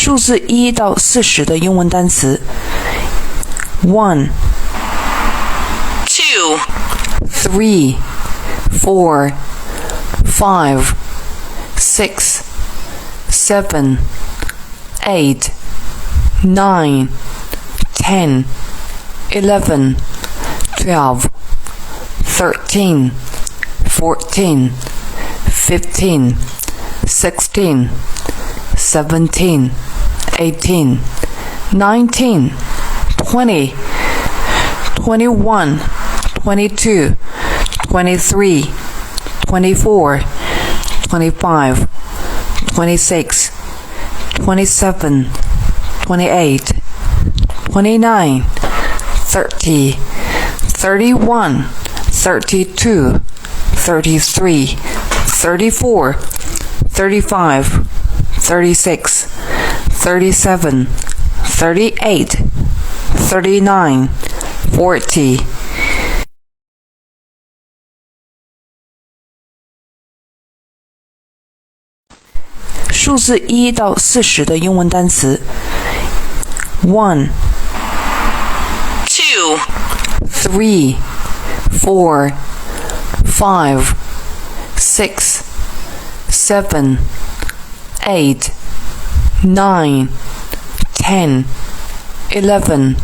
数字1到40的英文单词 1 2 3 4 5 6 7 8 9 10 11 12 13 14 15 16 17 18 19 20 21 22 23 24 25 26 27 28 29 30 31 32 33 34 35 36 37 38 39 40数字1到40的英文单词 1 2 3 4 5 6 7 8 9 10 11